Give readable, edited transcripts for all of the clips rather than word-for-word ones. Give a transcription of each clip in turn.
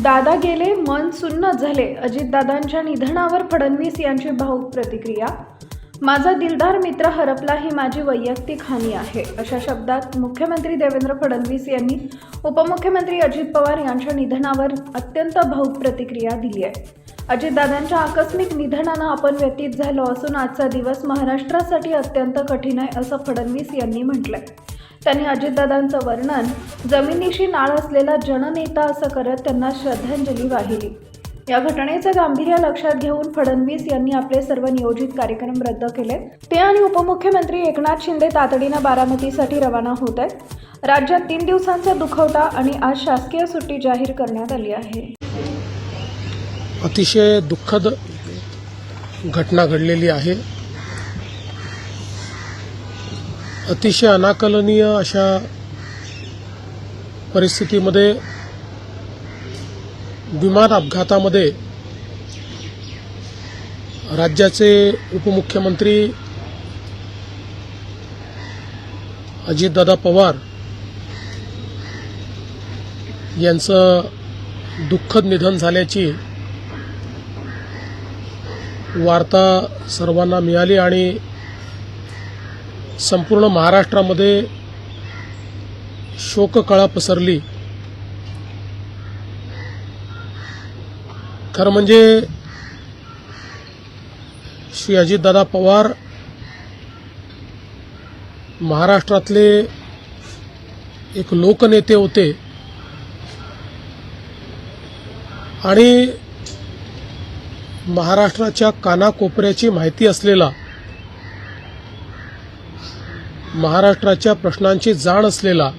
दादा गेले मन सुन्न झाले. अजितदादांच्या निधनावर फडणवीस यांची भावुक प्रतिक्रिया. माझा दिलदार मित्र हरपला ही माझी वैयक्तिक हानी आहे, अशा शब्दात मुख्यमंत्री देवेंद्र फडणवीस यांनी उपमुख्यमंत्री अजित पवार यांच्या निधनावर अत्यंत भावुक प्रतिक्रिया दिली आहे. अजितदादांच्या आकस्मिक निधनानं आपण व्यतीत झालो असून आजचा दिवस महाराष्ट्रासाठी अत्यंत कठीण आहे, असं फडणवीस यांनी म्हटलंय. त्यांनी अजितदादांचं वर्णन जमिनीशी नाळ असलेला जननेता असं करत त्यांना श्रद्धांजली वाहिली. या घटनेचं गांभीर्य लक्षात घेऊन फडणवीस यांनी आपले सर्व नियोजित कार्यक्रम रद्द केले. ते आणि उपमुख्यमंत्री एकनाथ शिंदे तातडीनं बारामतीसाठी रवाना होत आहेत. राज्यात 3 दिवसांचा दुखवटा आणि आज शासकीय सुट्टी जाहीर करण्यात आली आहे. अतिशय दुःखद घटना घडलेली आहे. अतिशय अनाकलनीय अशा परिस्थितीमध्ये विमान अपघातामध्ये राज्याचे उपमुख्यमंत्री अजितदादा पवार यांचं दुःखद निधन झाल्याची वार्ता सर्वांना मिळाली आणि संपूर्ण महाराष्ट्रामध्ये शोककळा पसरली. खरं म्हणजे श्री अजितदादा पवार महाराष्ट्रातले एक लोकनेते होते आणि महाराष्ट्राच्या कानाकोपऱ्याची माहिती असलेला, महाराष्ट्राच्या प्रश्नांची जाण असलेला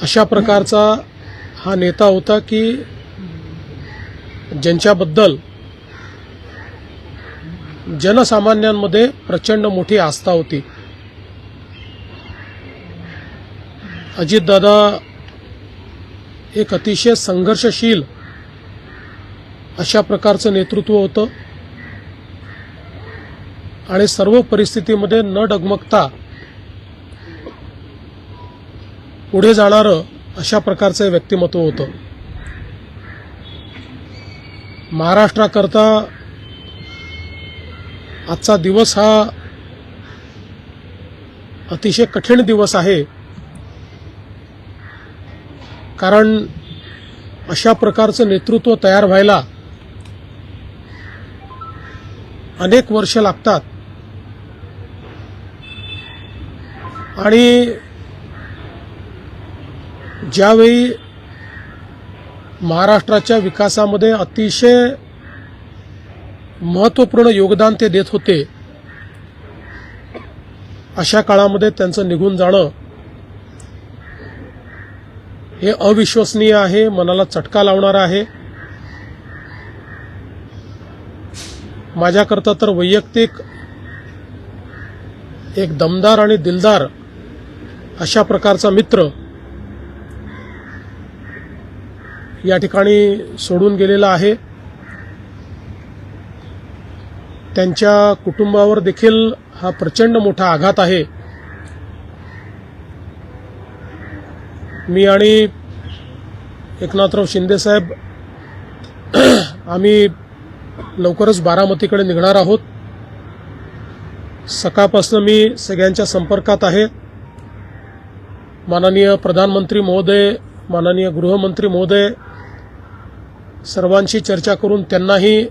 अशा प्रकारचा हा नेता होता की ज्यांच्याबद्दल जनसामान्यांमध्ये प्रचंड मोठी आस्था होती. अजितदादा एक अतिशय संघर्षशील अशा प्रकारचं नेतृत्व होतं आणि सर्व परिस्थितीमध्ये न डगमगता पुढे जाणारं अशा प्रकारचं व्यक्तिमत्व होतं. महाराष्ट्राकरता आजचा दिवस हा अतिशय कठीण दिवस आहे, कारण अशा प्रकारचं नेतृत्व तयार व्हायला अनेक वर्ष लागतात आणि ज्यावेळी महाराष्ट्राच्या विकासामध्ये अतिशय महत्त्वपूर्ण योगदान ते देत होते, अशा काळामध्ये त्यांचं निघून जाणं हे अविश्वसनीय आहे, मनाला चटका लावणारं आहे. माझ्याकरता तर वैयक्तिक एक दमदार आणि दिलदार अशा प्रकारचा मित्र या ठिकाणी सोडून गेलेला आहे. त्यांच्या कुटुंबावर देखील हा प्रचंड मोठा आघात आहे. मी आणि एकनाथराव शिंदे साहेब आम्ही लवकरच बारामतीकडे निघणार आहोत. सकाळपासून मी सगळ्यांच्या संपर्कात आहे. माननीय प्रधानमंत्री महोदय, माननीय गृहमंत्री महोदय सर्वांशी चर्चा करून त्यांनाही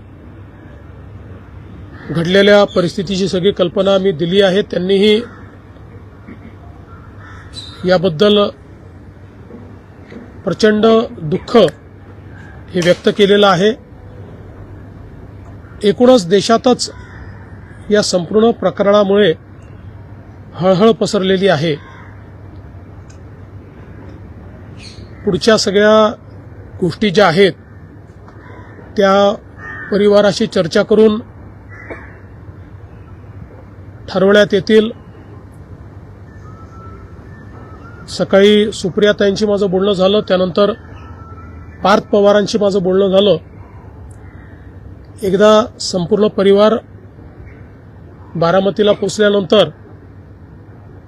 घडलेल्या परिस्थितीची सगळी कल्पना मी दिली आहे. त्यांनीही याबद्दल प्रचंड दुःख हे व्यक्त केलेलं आहे. एकूणच देशातच या संपूर्ण प्रकरणामुळे हळहळ पसरलेली आहे. पुढच्या सगळ्या गोष्टी ज्या आहेत त्या परिवाराशी चर्चा करून ठरवण्यात येतील. सकाळी सुप्रियाताईंशी माझं बोलणं झालं, त्यानंतर पार्थ पवारांशी माझं बोलणं झालं. एकदा संपूर्ण परिवार बारामतीला पोचल्यानंतर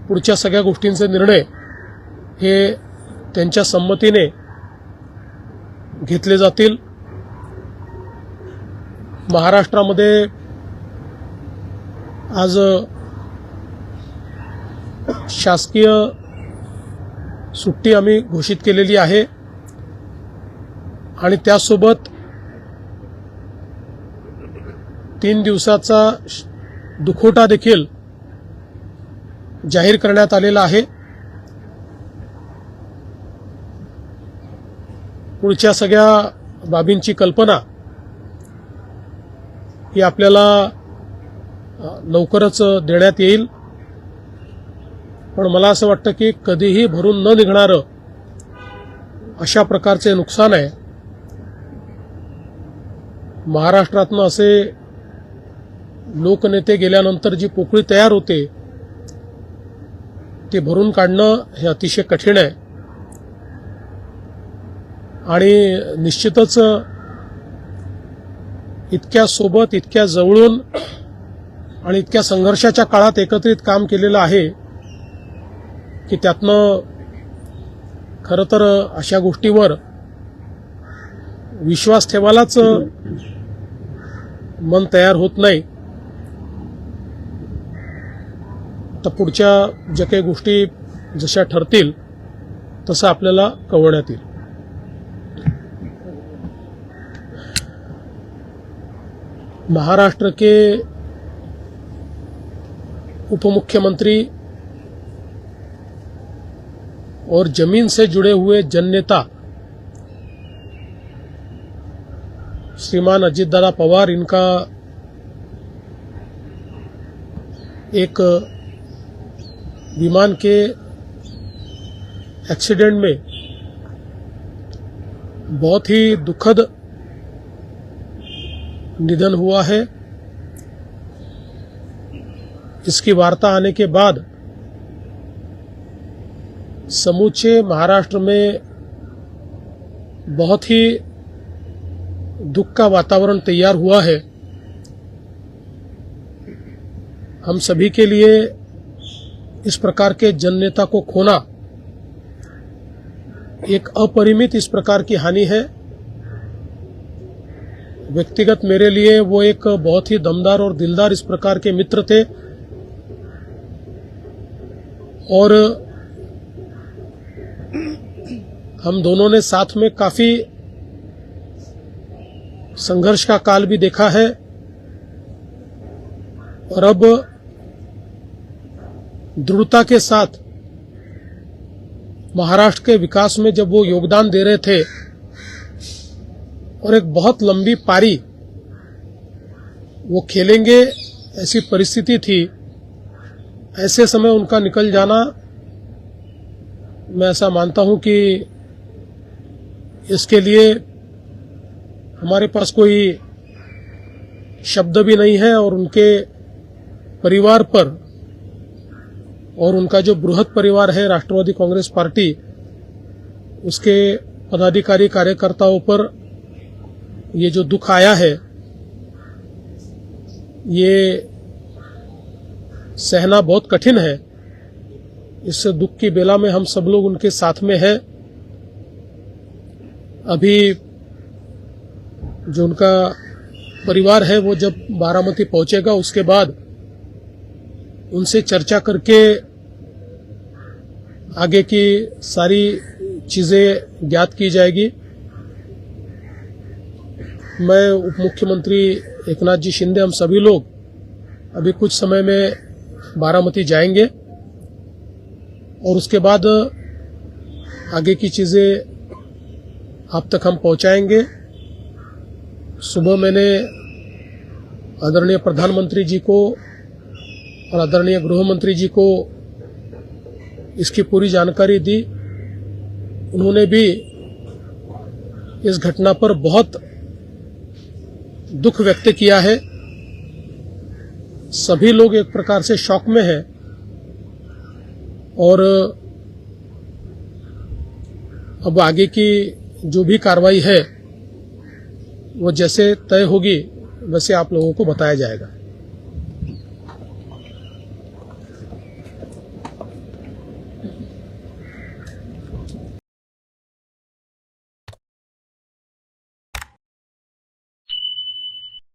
पुढच्या सगळ्या गोष्टींचे निर्णय हे त्यांच्या संमतीने घेतले जातील। महाराष्ट्रामध्ये आज शासकीय सुट्टी आम्ही घोषित केलेली आहे आणि त्यासोबत 3 दिवसाचा दुखवटा देखील जाहीर करण्यात आलेला आहे। पुढच्या सगळ्या बाबींची कल्पना ही आपल्याला लवकरच देण्यात येईल, पण मला असं वाटतं की कधीही भरून न निघणारं अशा प्रकारचे नुकसान आहे। महाराष्ट्रातनं असे लोकनेते गेल्यानंतर जी पोकळी तयार होते ते भरून काढणं हे अतिशय कठीण आहे आणि निश्चितच इतक्या सोबत, इतक्या जवळून आणि इतक्या संघर्षाच्या काळात एकत्रित काम केलेलं आहे की त्यातनं खरं तर अशा गोष्टीवर विश्वास ठेवायलाच मन तयार होत नाही। तर पुढच्या ज्या काही गोष्टी जशा ठरतील तसं आपल्याला कळवण्यात येईल। महाराष्ट्र के उपमुख्यमंत्री और जमीन से जुड़े हुए जननेता श्रीमान अजितदादा पवार, इनका एक विमान के एक्सीडेंट में बहुत ही दुखद निधन हुआ है। इसकी वार्ता आने के बाद समूचे महाराष्ट्र में बहुत ही दुख का वातावरण तैयार हुआ है। हम सभी के लिए इस प्रकार के जननेता को खोना एक अपरिमित इस प्रकार की हानि है। व्यक्तिगत मेरे लिए वो एक बहुत ही दमदार और दिलदार इस प्रकार के मित्र थे और हम दोनों ने साथ में काफी संघर्ष का काल भी देखा है और अब दृढ़ता के साथ महाराष्ट्र के विकास में जब वो योगदान दे रहे थे और एक बहुत लंबी पारी वो खेलेंगे ऐसी परिस्थिति थी, ऐसे समय उनका निकल जाना, मैं ऐसा मानता हूं कि इसके लिए हमारे पास कोई शब्द भी नहीं है और उनके परिवार पर और उनका जो बृहद परिवार है राष्ट्रवादी कांग्रेस पार्टी, उसके पदाधिकारी कार्यकर्ताओं पर ये जो दुख आया है ये सहना बहुत कठिन है। इस दुख की बेला में हम सब लोग उनके साथ में हैं। अभी जो उनका परिवार है वो जब बारामती पहुंचेगा उसके बाद उनसे चर्चा करके आगे की सारी चीजें ज्ञात की जाएगी। मैं उप मुख्यमंत्री एकनाथ जी शिंदे, हम सभी लोग अभी कुछ समय में बारामती जाएंगे और उसके बाद आगे की चीजें आप तक हम पहुंचाएंगे। सुबह मैंने आदरणीय प्रधानमंत्री जी को और आदरणीय गृह मंत्री जी को इसकी पूरी जानकारी दी। उन्होंने भी इस घटना पर बहुत दुख व्यक्त किया है। सभी लोग एक प्रकार से शॉक में हैं और अब आगे की जो भी कार्रवाई है वो जैसे तय होगी वैसे आप लोगों को बताया जाएगा।